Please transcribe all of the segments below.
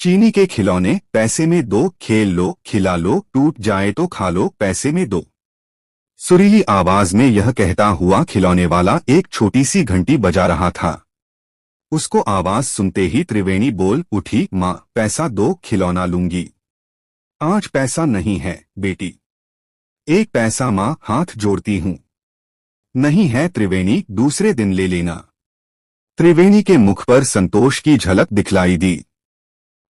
चीनी के खिलौने, पैसे में दो, खेल लो, खिला लो, टूट जाए तो खा लो, पैसे में दो। सुरीली आवाज में यह कहता हुआ खिलौने वाला एक छोटी सी घंटी बजा रहा था। उसको आवाज सुनते ही त्रिवेणी बोल उठी, माँ पैसा दो, खिलौना लूंगी। आज पैसा नहीं है बेटी। एक पैसा माँ हाथ जोड़ती हूँ। नहीं है त्रिवेणी, दूसरे दिन ले लेना। त्रिवेणी के मुख पर संतोष की झलक दिखलाई दी।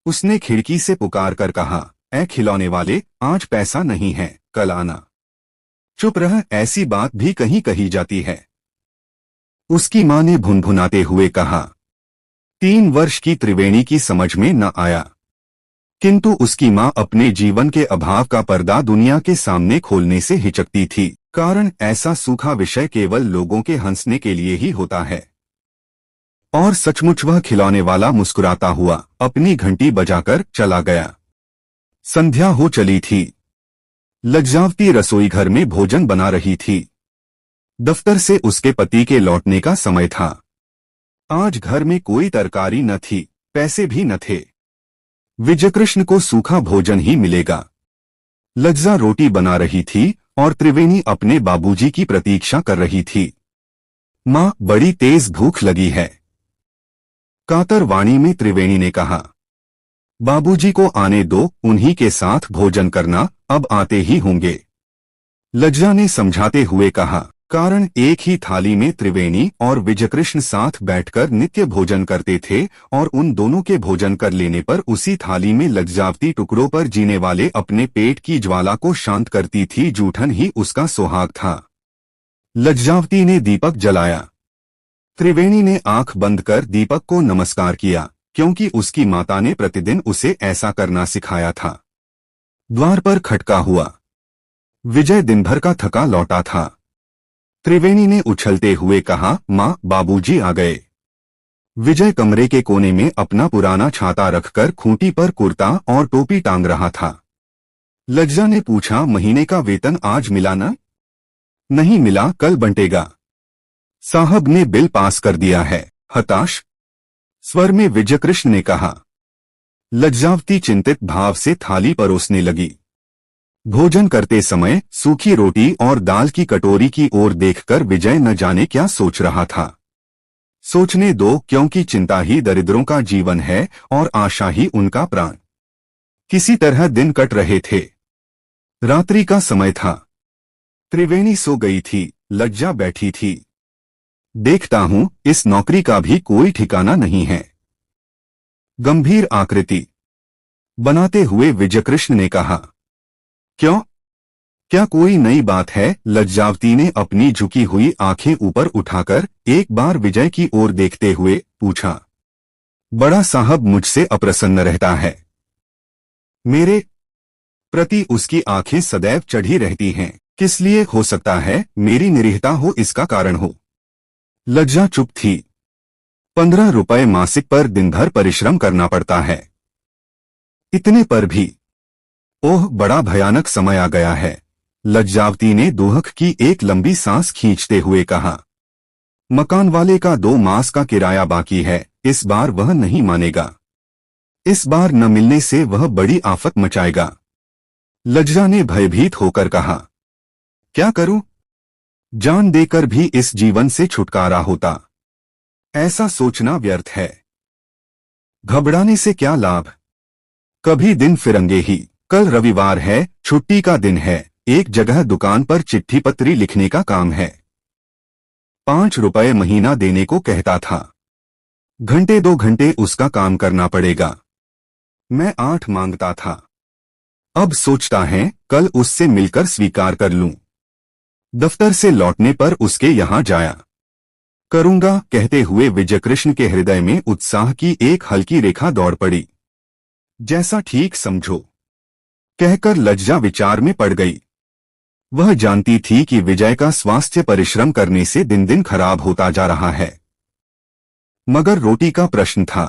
उसने खिड़की से पुकार कर कहा, ऐ खिलौने वाले, आज पैसा नहीं है, कल आना। चुप रह, ऐसी बात भी कहीं कही जाती है। उसकी मां ने भुनभुनाते हुए कहा। 3 वर्ष की त्रिवेणी की समझ में न आया, किंतु उसकी मां अपने जीवन के अभाव का पर्दा दुनिया के सामने खोलने से हिचकती थी। कारण ऐसा सूखा विषय केवल लोगों के हंसने के लिए ही होता है। और सचमुच वह खिलौने वाला मुस्कुराता हुआ अपनी घंटी बजाकर चला गया। संध्या हो चली थी। लज्जावती रसोई घर में भोजन बना रही थी। दफ्तर से उसके पति के लौटने का समय था। आज घर में कोई तरकारी न थी, पैसे भी न थे। विजयकृष्ण को सूखा भोजन ही मिलेगा। लज्जा रोटी बना रही थी और त्रिवेणी अपने बाबूजी की प्रतीक्षा कर रही थी। माँ, बड़ी तेज भूख लगी है। कातर वाणी में त्रिवेणी ने कहा। बाबूजी को आने दो, उन्हीं के साथ भोजन करना, अब आते ही होंगे। लज्जा ने समझाते हुए कहा। कारण एक ही थाली में त्रिवेणी और विजयकृष्ण साथ बैठकर नित्य भोजन करते थे और उन दोनों के भोजन कर लेने पर उसी थाली में लज्जावती टुकड़ों पर जीने वाले अपने पेट की ज्वाला को शांत करती थी। जूठन ही उसका सुहाग था। लज्जावती ने दीपक जलाया। त्रिवेणी ने आंख बंद कर दीपक को नमस्कार किया, क्योंकि उसकी माता ने प्रतिदिन उसे ऐसा करना सिखाया था। द्वार पर खटका हुआ। विजय दिन भर का थका लौटा था। त्रिवेणी ने उछलते हुए कहा, माँ, बाबूजी आ गए। विजय कमरे के कोने में अपना पुराना छाता रखकर खूंटी पर कुर्ता और टोपी टांग रहा था। लज्जा ने पूछा, महीने का वेतन आज मिला ना? नहीं मिला, कल बंटेगा। साहब ने बिल पास कर दिया है, हताश स्वर में विजयकृष्ण ने कहा। लज्जावती चिंतित भाव से थाली परोसने लगी। भोजन करते समय सूखी रोटी और दाल की कटोरी की ओर देखकर विजय न जाने क्या सोच रहा था। सोचने दो, क्योंकि चिंता ही दरिद्रों का जीवन है और आशा ही उनका प्राण। किसी तरह दिन कट रहे थे। रात्रि का समय था। त्रिवेणी सो गई थी, लज्जा बैठी थी। देखता हूं, इस नौकरी का भी कोई ठिकाना नहीं है। गंभीर आकृति बनाते हुए विजयकृष्ण ने कहा। क्यों? क्या कोई नई बात है? लज्जावती ने अपनी झुकी हुई आंखें ऊपर उठाकर एक बार विजय की ओर देखते हुए पूछा। बड़ा साहब मुझसे अप्रसन्न रहता है। मेरे प्रति उसकी आंखें सदैव चढ़ी रहती हैं। किस लिए हो सकता है? मेरी निरीहता हो इसका कारण हो। लज्जा चुप थी। 15 रुपए मासिक पर दिन भर परिश्रम करना पड़ता है। इतने पर भी ओह, बड़ा भयानक समय आ गया है। लज्जावती ने दुहक की एक लंबी सांस खींचते हुए कहा। मकान वाले का 2 मास का किराया बाकी है, इस बार वह नहीं मानेगा। इस बार न मिलने से वह बड़ी आफत मचाएगा। लज्जा ने भयभीत होकर कहा। क्या करूं? जान देकर भी इस जीवन से छुटकारा होता, ऐसा सोचना व्यर्थ है। घबराने से क्या लाभ? कभी दिन फिरेंगे ही। कल रविवार है, छुट्टी का दिन है। एक जगह दुकान पर चिट्ठी पत्री लिखने का काम है। 5 रुपए महीना देने को कहता था। 2 घंटे उसका काम करना पड़ेगा। मैं 8 मांगता था। अब सोचता है कल उससे मिलकर स्वीकार कर लूं। दफ्तर से लौटने पर उसके यहां जाया करूंगा। कहते हुए विजयकृष्ण के हृदय में उत्साह की एक हल्की रेखा दौड़ पड़ी। जैसा ठीक समझो, कहकर लज्जा विचार में पड़ गई। वह जानती थी कि विजय का स्वास्थ्य परिश्रम करने से दिन दिन खराब होता जा रहा है। मगर रोटी का प्रश्न था।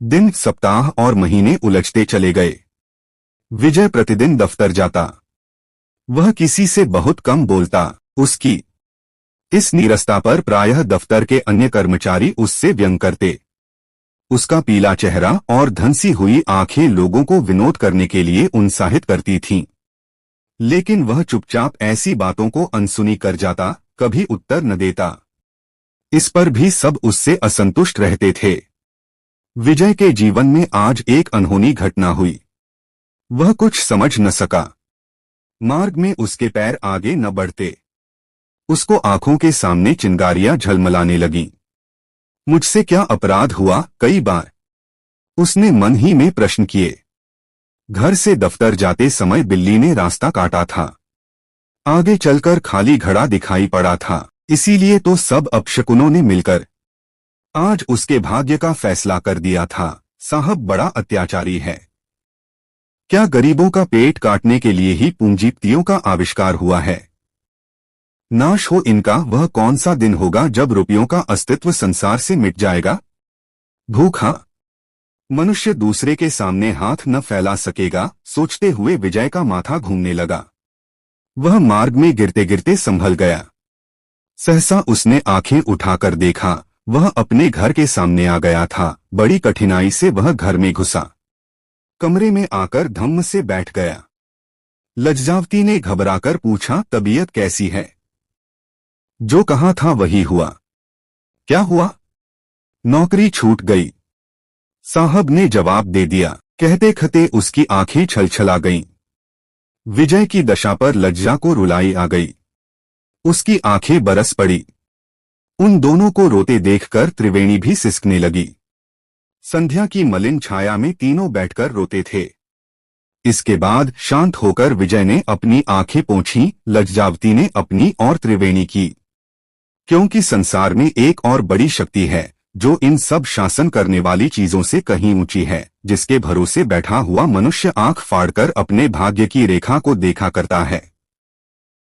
दिन, सप्ताह और महीने उलझते चले गए। विजय प्रतिदिन दफ्तर जाता। वह किसी से बहुत कम बोलता। उसकी इस नीरसता पर प्रायः दफ्तर के अन्य कर्मचारी उससे व्यंग करते। उसका पीला चेहरा और धंसी हुई आंखें लोगों को विनोद करने के लिए उत्साहित करती थीं। लेकिन वह चुपचाप ऐसी बातों को अनसुनी कर जाता, कभी उत्तर न देता। इस पर भी सब उससे असंतुष्ट रहते थे। विजय के जीवन में आज एक अनहोनी घटना हुई। वह कुछ समझ न सका। मार्ग में उसके पैर आगे न बढ़ते। उसको आंखों के सामने चिंगारियां झलमलाने लगीं। मुझसे क्या अपराध हुआ? कई बार उसने मन ही में प्रश्न किए। घर से दफ्तर जाते समय बिल्ली ने रास्ता काटा था। आगे चलकर खाली घड़ा दिखाई पड़ा था, इसीलिए तो सब अपशकुनों ने मिलकर आज उसके भाग्य का फैसला कर दिया था। साहब बड़ा अत्याचारी है। क्या गरीबों का पेट काटने के लिए ही पूंजीपतियों का आविष्कार हुआ है? नाश हो इनका। वह कौन सा दिन होगा जब रुपयों का अस्तित्व संसार से मिट जाएगा? भूखा मनुष्य दूसरे के सामने हाथ न फैला सकेगा, सोचते हुए विजय का माथा घूमने लगा। वह मार्ग में गिरते गिरते संभल गया। सहसा उसने आंखें उठाकर देखा, वह अपने घर के सामने आ गया था। बड़ी कठिनाई से वह घर में घुसा। कमरे में आकर धम्म से बैठ गया। लज्जावती ने घबराकर पूछा, तबीयत कैसी है? जो कहा था वही हुआ। क्या हुआ? नौकरी छूट गई, साहब ने जवाब दे दिया। कहते कहते उसकी आंखें छलछला गईं। विजय की दशा पर लज्जा को रुलाई आ गई। उसकी आंखें बरस पड़ी। उन दोनों को रोते देखकर त्रिवेणी भी सिसकने लगी। संध्या की मलिन छाया में तीनों बैठकर रोते थे। इसके बाद शांत होकर विजय ने अपनी आंखें पोंछी, लज्जावती ने अपनी और त्रिवेणी की। क्योंकि संसार में एक और बड़ी शक्ति है जो इन सब शासन करने वाली चीजों से कहीं ऊंची है, जिसके भरोसे बैठा हुआ मनुष्य आंख फाड़कर अपने भाग्य की रेखा को देखा करता है।